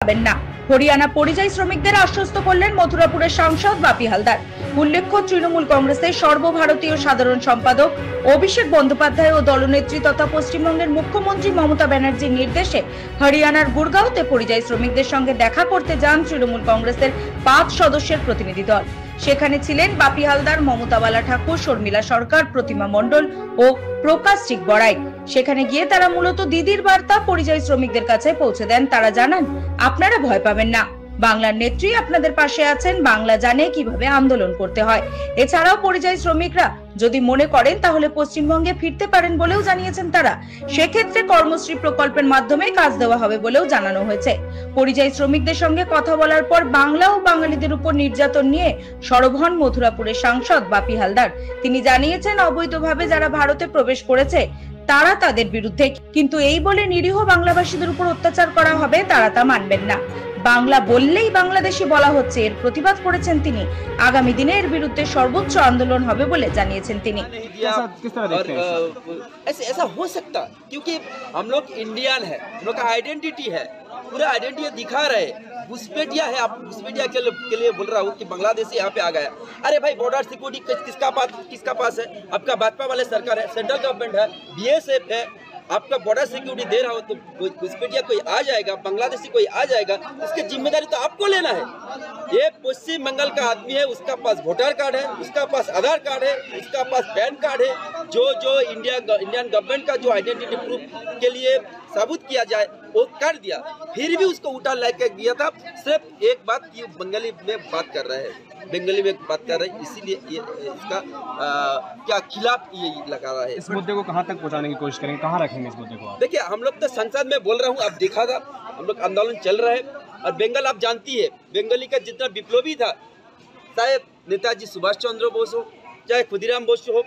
পাবেন না। হরিয়ানা পরিযায়ী শ্রমিকদের আশ্বস্ত করলেন মথুরাপুরের সাংসদ বাপি হালদার। উল্লেখ্য, তৃণমূল কংগ্রেসের সর্বভারতীয় সাধারণ সম্পাদক অভিষেক বন্দ্যোপাধ্যায় ও দলনেত্রী তথা পশ্চিমবঙ্গের মুখ্যমন্ত্রী মমতা ব্যানার্জির নির্দেশে হরিয়ানার গুরগাঁওতে পরিযায়ী শ্রমিকদের সঙ্গে দেখা করতে যান তৃণমূল কংগ্রেসের 5 সদস্যের প্রতিনিধি দল। সেখানে ছিলেন বাপি হালদার, মমতা বালা ঠাকুর, শর্মিলা সরকার, প্রতিমা মণ্ডল ও প্রকাশ চিকবড়াই। সেখানে গিয়ে তারা মূলত দিদির বার্তা পরিযায়ী শ্রমিকদের কাছে পৌঁছে দেন। তারা জানান, আপনারা ভয় পাবেন না, বাংলার নেত্রী আপনাদের পাশে আছেন, বাংলা জানে কিভাবে আন্দোলন করতে হয়। এছাড়াও পরিযায়ী শ্রমিকরা যদি মনে করেন তাহলে পশ্চিমবঙ্গে ফিরতে পারেন বলেও জানিয়েছেন তারা। সেক্ষেত্রে কর্মশ্রী প্রকল্পের মাধ্যমে কাজ দেওয়া হবে বলেও জানানো হয়েছে। পরিযায়ী শ্রমিকদের সঙ্গে কথা বলার পর বাংলা ও বাঙালিদের উপর নির্যাতন নিয়ে সরব হন মথুরাপুরের সাংসদ বাপি হালদার। তিনি জানিয়েছেন, অবৈধভাবে যারা ভারতে প্রবেশ করেছে তারা তাদের বিরুদ্ধে, কিন্তু এই বলে নিরীহ বাংলাভাষীদের উপর অত্যাচার করা হবে তারা তা মানবেন না। বাংলা বললেই বাংলাদেশি বলা হচ্ছে, এর প্রতিবাদ করেছেন তিনি। আগামী দিনে এর বিরুদ্ধে সর্বোচ্চ আন্দোলন হবে বলে জানিয়েছেন তিনি। ऐसा हो सकता क्योंकि हम लोग इंडियन है, हम लोग का आइडेंटिटी है, पूरा आइडेंटिटी दिखा रहे। घुसपैठिया है, आप घुसपैठिया के लिए बोल रहा हूँ कि बांग्लादेश यहाँ पे आ गया। अरे भाई, बॉर्डर सिक्योरिटी किसका पास है? आपका भाजपा वाले सरकार है, सेंट्रल गवर्नमेंट है, बीएसएफ है। आपका बॉर्डर सिक्योरिटी दे रहा हो तो कोई घुसपैठिया कोई आ जाएगा, बांग्लादेशी कोई आ जाएगा, इसकी जिम्मेदारी तो आपको लेना है। ये पश्चिम बंगाल का आदमी है, उसका पास वोटर कार्ड है, उसका पास आधार कार्ड है, उसका पास पैन कार्ड है, जो इंडियन गवर्नमेंट का जो आइडेंटिटी प्रूफ के लिए साबुत किया जाए वो कर दिया, फिर भी उसको उठा लेके दिया था। सिर्फ एक बात की बंगाली में बात कर रहे हैं, बंगाली में बात कर रहे हैं, इसीलिए ये इसका क्या खिलाफ ये लगा रहा है। इस मुद्दे को कहाँ तक पहुँचाने की कोशिश करेंगे, कहाँ रखेंगे इस मुद्दे को? देखिए, हम लोग तो संसद में बोल रहा हूँ, आप देखा था हम लोग आंदोलन चल रहा है। और बंगाल आप जानती है, बंगाली का जितना विप्लवी था, चाहे नेताजी सुभाष चंद्र बोस हो, चाहे खुदीराम बोस हो,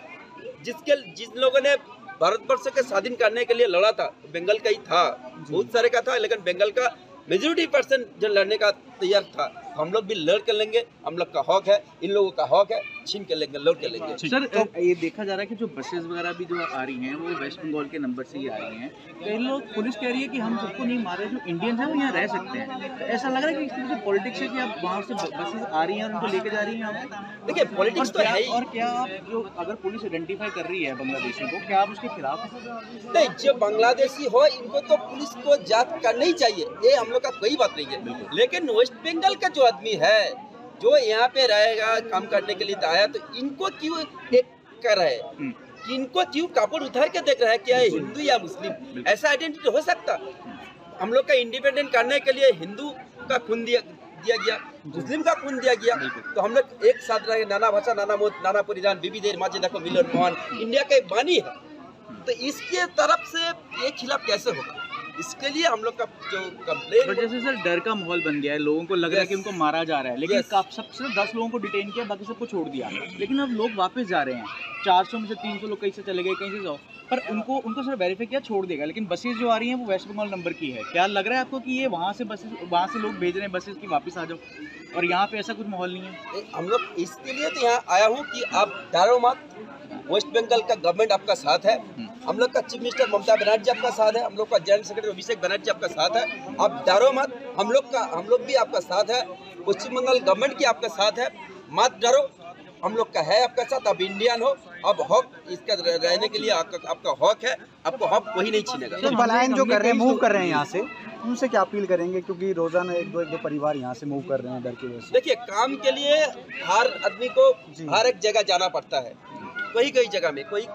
जिन लोगों ने भारतवर्ष के स्वाधीन करने के लिए लड़ा था, बंगाल का ही था। बहुत सारे का था, लेकिन बंगाल का मेजोरिटी % जो लड़ने का तैयार था। हम लोग भी लड़ के लेंगे, हम लोग का हक है, इन लोगों का हक है, छीन के लेंगे, लड़ के लेंगे। सर, तो ये देखा जा रहा है कि जो बसेस वगैरह भी जो आ रही हैं वो वेस्ट बंगाल के नंबर से ही आ रही हैं। कई लोग, पुलिस कह रही है कि हम सबको नहीं मारे, जो इंडियन हैं वो यहाँ रह सकते हैं। तो ऐसा लग रहा है कि इसकी जो पॉलिटिक्स है कि अब वहाँ से बसेस आ रही हैं और उनको लेके जा रही हैं। देखिए, पॉलिटिक्स तो है ही। और क्या आप जो अगर पुलिस आइडेंटिफाई कर रही है बांग्लादेशियों को, क्या आप उसके खिलाफ? नहीं, जो बांग्लादेशी हो इनको तो पुलिस को जांच करना ही चाहिए, ये हम लोग का कोई बात नहीं है। लेकिन वेस्ट बंगाल का जो आदमी है, जो यहाँ पे रहेगा, काम करने के लिए आया, तो इनको क्यों देख कर रहे हैं? इनको क्यों कापड़ उतार के देख रहा है क्या है हिंदू या मुस्लिम? ऐसा आइडेंटिटी हो सकता? हम लोग का इंडिपेंडेंट करने के लिए हिंदू का खून दिया गया, मुस्लिम का खून दिया गया, तो हम लोग एक साथ रहे। नाना भाषा, नाना मत, नाना परिधान, विविधेर माझे देखो मिलन मोहन, इंडिया का बानी है। तो इसके तरफ से ये खिलाफ कैसे होगा? इसके लिए हम लोग का जो कंप्लेन, जैसे सर डर का माहौल बन गया है, लोगों को लग रहा है कि उनको मारा जा रहा है, लेकिन सबसे 10 लोगों को डिटेन किया, बाकी सबको छोड़ दिया। लेकिन अब लोग वापस जा रहे हैं, 400 में से 300 लोग कहीं से चले गए, कहीं से जाओ, पर उनको सर वेरीफाई किया, छोड़ देगा। लेकिन बसेस जो आ रही हैं वो वेस्ट बंगाल नंबर की है। क्या लग रहा है आपको कि ये वहाँ से लोग भेज रहे हैं बसेस की वापस आ जाओ, और यहाँ पे ऐसा कुछ माहौल नहीं है? हम लोग इसके लिए तो यहाँ आया हूँ कि आप डरो मत, वेस्ट बंगाल का गवर्नमेंट आपका साथ है, हम लोग का चीफ मिनिस्टर ममता बनर्जी आपका साथ है, हम लोग का जनरल सेक्रेटरी अभिषेक बनर्जी आपका साथ है। आप डरो मत, हम लोग भी आपका साथ है, पश्चिम बंगाल गवर्नमेंट की आपका साथ है, मत डरो, हम लोग का है आपका साथ। अब इंडियन हो, अब हक इसका रहने के लिए आपका हक है, आपको हक कोई नहीं छीनेगा। तो पलायन जो कर रहे हैं, मूव कर रहे हैं यहाँ से, उनसे क्या अपील करेंगे? क्योंकि रोजाना एक दो परिवार यहाँ से मूव कर रहे हैं डर की वजह से। देखिए, काम के लिए हर आदमी को हर एक जगह जाना पड़ता है। कई जगह में कोई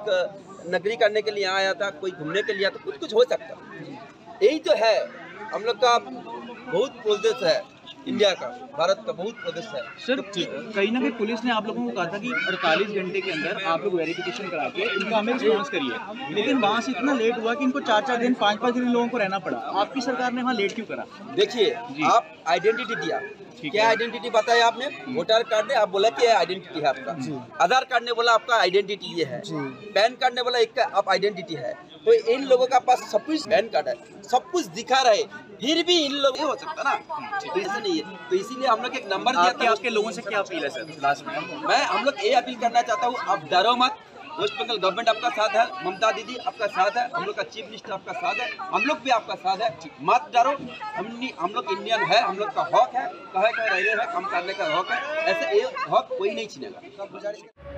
नौकरी करने के लिए आया था, कोई घूमने के लिए, तो कुछ हो सकता। यही तो है, हम लोग का बहुत प्रोसेस है, इंडिया का, भारत का बहुत प्रदेश है। सर, कहीं ना कहीं पुलिस ने आप लोगों को कहा था कि 48 घंटे के अंदर आप लोग वेरिफिकेशन करा के इनका हमें रिस्पॉन्स करिए, लेकिन वहाँ से इतना लेट हुआ कि इनको 4-4 दिन 5-5 दिन लोगों को रहना पड़ा। आपकी सरकार ने वहाँ लेट क्यों करा? देखिए, आप आइडेंटिटी दिया, क्या आइडेंटिटी बताया आपने? वोटर कार्ड ने आप बोला कि आइडेंटिटी है आपका, आधार कार्ड ने बोला आपका आइडेंटिटी ये है, पैन कार्ड ने बोला एक आप आइडेंटिटी है। तो इन लोगों का पास सब कुछ पैन कार्ड है, सब कुछ दिखा रहे, फिर भी इन लोग नहीं हो सकता ना, तो ऐसा नहीं है। तो इसीलिए हम लोग एक नंबर दिया था। आपके लोगों से क्या अपील है सर लास्ट में? हम लोग ये अपील करना चाहता हूँ, आप डरो मत, वेस्ट बंगाल गवर्नमेंट आपका साथ है, ममता दीदी आपका साथ है, हम लोग का चीफ मिनिस्टर आपका साथ है, हम लोग भी आपका साथ है। मत डरो, हम लोग इंडियन है, हम लोग का हक है, कहे रह रहे हैं, काम करने का हक है, ऐसे ये हक कोई नहीं छीनेगा।